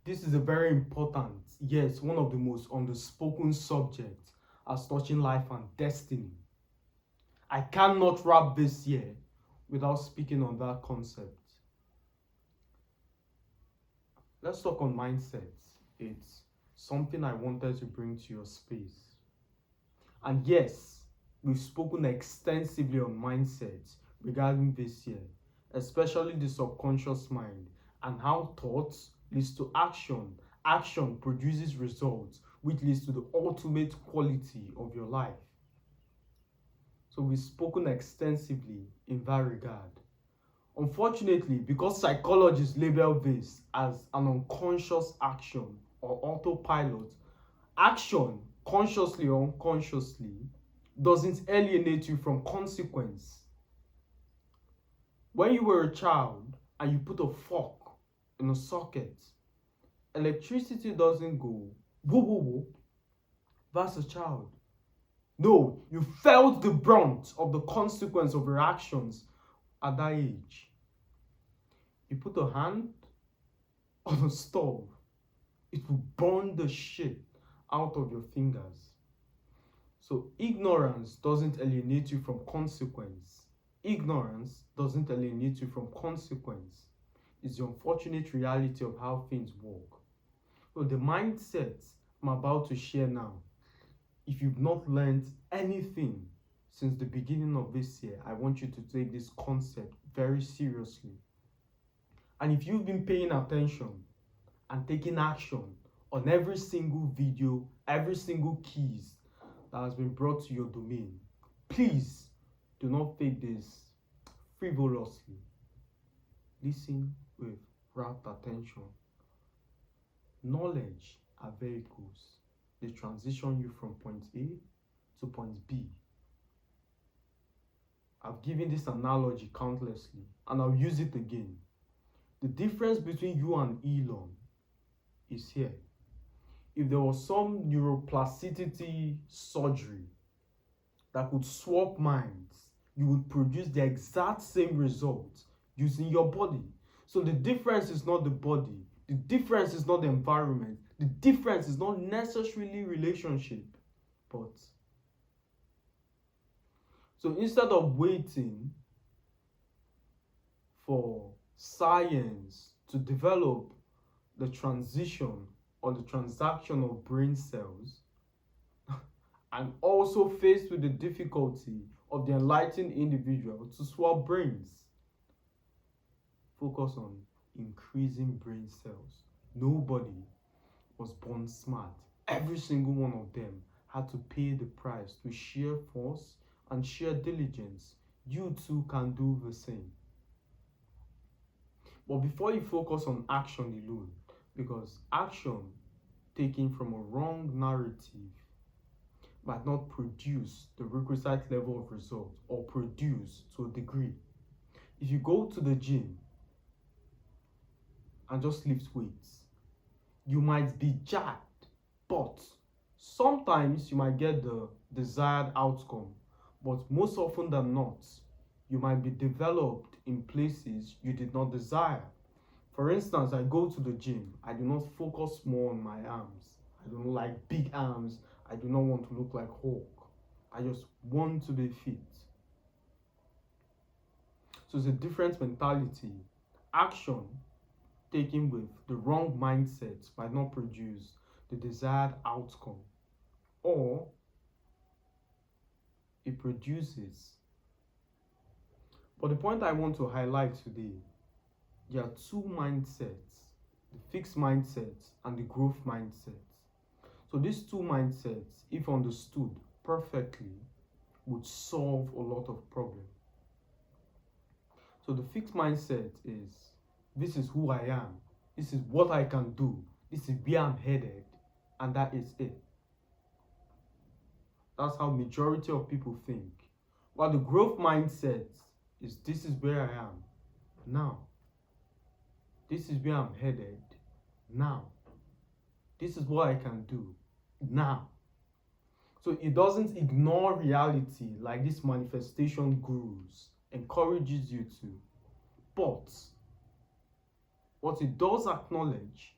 This is a very important, yes, one of the most underspoken subjects as touching life and destiny. I cannot wrap this year without speaking on that concept. Let's talk on mindset. It's something I wanted to bring to your space. And yes, we've spoken extensively on mindset regarding this year, especially the subconscious mind and how thoughts leads to action. Action produces results, which leads to the ultimate quality of your life. So we've spoken extensively in that regard. Unfortunately, because psychologists label this as an unconscious action or autopilot, action, consciously or unconsciously, doesn't alienate you from consequence. When you were a child and you put a fork in a socket, electricity doesn't go whoop whoop whoop. That's a child. No, you felt the brunt of the consequence of your actions at that age. You put a hand on a stove, it will burn the shit out of your fingers. So ignorance doesn't alienate you from consequence. Ignorance doesn't alienate you from consequence. It's the unfortunate reality of how things work. So the mindset I'm about to share now, if you've not learned anything since the beginning of this year, I want you to take this concept very seriously. And if you've been paying attention and taking action on every single video, every single keys that has been brought to your domain, please do not take this frivolously. Listen with rapt attention. Knowledge are vehicles. They transition you from point A to point B. I've given this analogy countlessly and I'll use it again. The difference between you and Elon is here. If there was some neuroplasticity surgery that could swap minds, you would produce the exact same result using your body. So the difference is not the body, the difference is not the environment, the difference is not necessarily relationship, but so instead of waiting for science to develop the transition or the transaction of brain cells, and also faced with the difficulty of the enlightened individual to swap brains, focus on increasing brain cells. Nobody was born smart. Every single one of them had to pay the price to sheer force and sheer diligence. You too can do the same. But before you focus on action alone, because action taken from a wrong narrative might not produce the requisite level of result or produce to a degree. If you go to the gym and just lift weights, you might be jacked, but sometimes you might get the desired outcome. But most often than not, you might be developed in places you did not desire. For instance, I go to the gym, I do not focus more on my arms. I don't like big arms. I do not want to look like Hulk. I just want to be fit. So it's a different mentality. Action taken with the wrong mindset might not produce the desired outcome, or it produces. But the point I want to highlight today, there are two mindsets, the fixed mindset and the growth mindset. So these two mindsets, if understood perfectly, would solve a lot of problems. So the fixed mindset is, this is who I am, this is what I can do, this is where I'm headed, and that is it. That's how majority of people think. While the growth mindset is, this is where I am now. This is where I'm headed now. This is what I can do now. So it doesn't ignore reality like this manifestation gurus encourages you to. But what it does acknowledge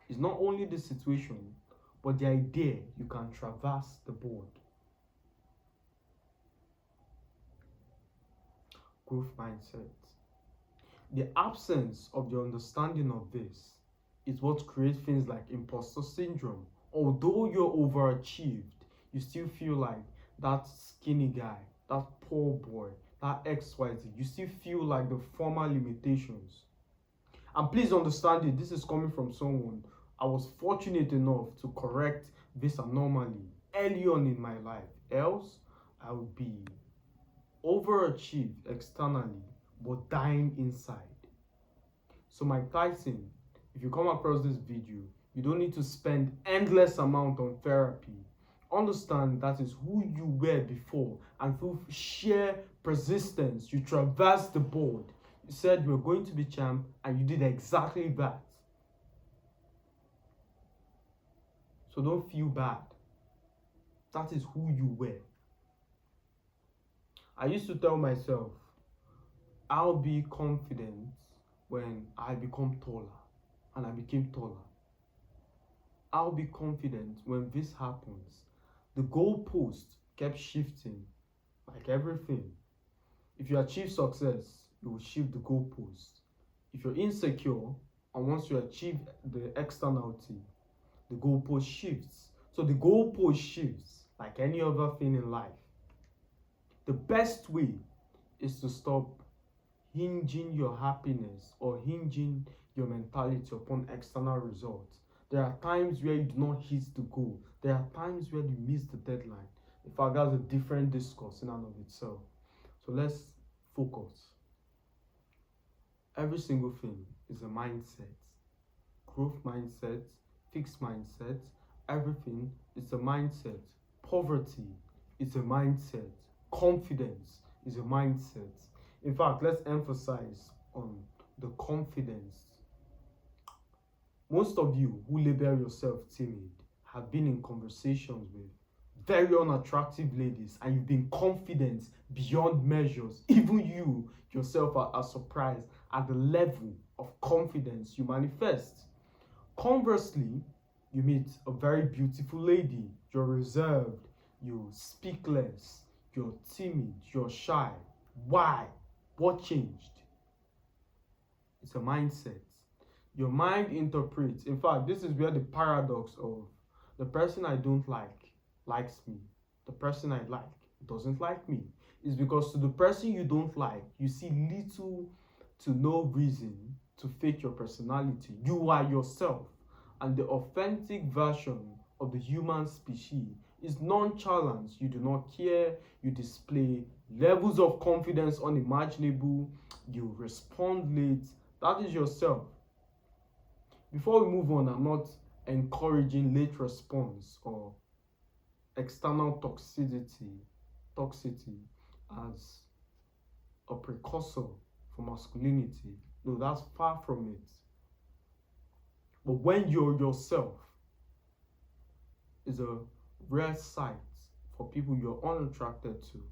It's not only the situation, but the idea you can traverse the board. Growth mindset. The absence of the understanding of this is what creates things like imposter syndrome. Although you're overachieved, you still feel like that skinny guy, that poor boy, that XYZ. You still feel like the former limitations. And please understand it, this is coming from someone I was fortunate enough to correct this anomaly early on in my life. Else, I would be overachieved externally but dying inside. So Mike Tyson, if you come across this video, you don't need to spend endless amount on therapy. Understand that is who you were before, and through sheer persistence, you traversed the board. You said you were going to be champ, and you did exactly that. So don't feel bad. That is who you were. I used to tell myself, I'll be confident when I become taller, and I became taller. I'll be confident when this happens. The goalpost kept shifting, like everything. If you achieve success, you will shift the goalpost. If you're insecure, and once you achieve the externality, the goalpost shifts. So the goalpost shifts like any other thing in life. The best way is to stop hinging your happiness or hinging your mentality upon external results. There are times where you do not hit the goal. There are times where you miss the deadline. In fact, that's a different discourse in and of itself. So let's focus. Every single thing is a mindset. Growth mindset, fixed mindset, everything is a mindset. Poverty is a mindset. Confidence is a mindset. In fact, let's emphasize on the confidence. Most of you who label yourself timid have been in conversations with very unattractive ladies, and you've been confident beyond measures. Even you yourself are surprised at the level of confidence you manifest. Conversely, you meet a very beautiful lady, you're reserved, you speak less, you're timid, you're shy. Why? What changed? It's a mindset. Your mind interprets. In fact, this is where the paradox of the person I don't like likes me, the person I like doesn't like me, is because to the person you don't like, you see little to no reason to fake your personality. You are yourself, and the authentic version of the human species is nonchalance. You do not care, you display levels of confidence unimaginable, you respond late. That is yourself. Before we move on, I'm not encouraging late response or external toxicity as a precursor for masculinity. No, that's far from it. But when you're yourself, is a rare sight for people you're unattracted to.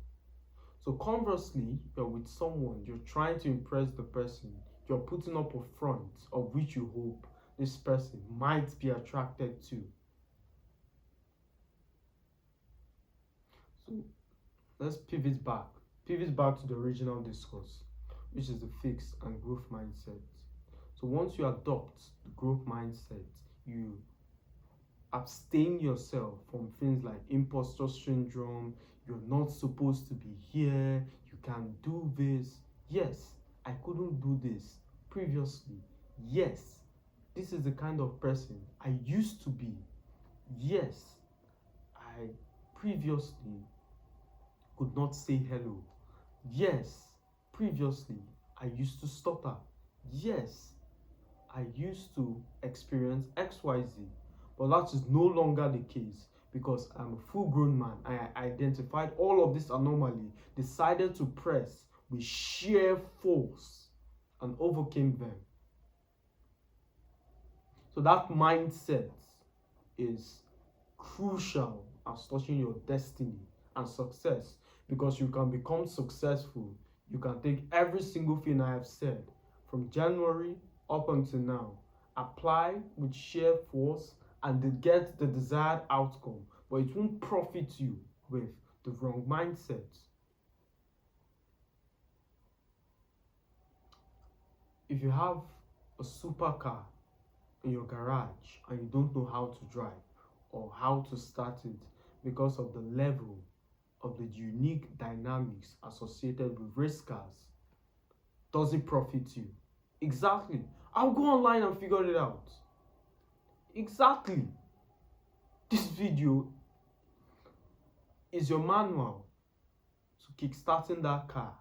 So conversely, you're with someone, you're trying to impress the person, you're putting up a front of which you hope this person might be attracted to. So let's pivot back to the original discourse, which is the fixed and growth mindset. So once you adopt the growth mindset, you abstain yourself from things like imposter syndrome. You're not supposed to be here, you can't do this. Yes, I couldn't do this previously. Yes, this is the kind of person I used to be. Yes, I previously could not say hello. Yes, previously I used to stutter. Yes, I used to experience XYZ. But that is no longer the case because I'm a full-grown man. I identified all of this anomaly, decided to press with sheer force, and overcame them. So that mindset is crucial as touching your destiny and success, because you can become successful. You can take every single thing I have said from January up until now apply with sheer force and they get the desired outcome, but it won't profit you with the wrong mindset. If you have a supercar in your garage and you don't know how to drive or how to start it because of the level of the unique dynamics associated with race cars, does it profit you? Exactly. I'll go online and figure it out. Exactly. This video is your manual to kickstarting that car.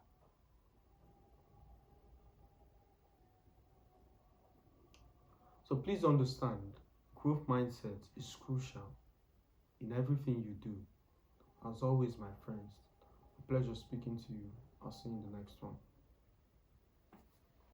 So please understand, growth mindset is crucial in everything you do. As always, my friends, a pleasure speaking to you. I'll see you in the next one.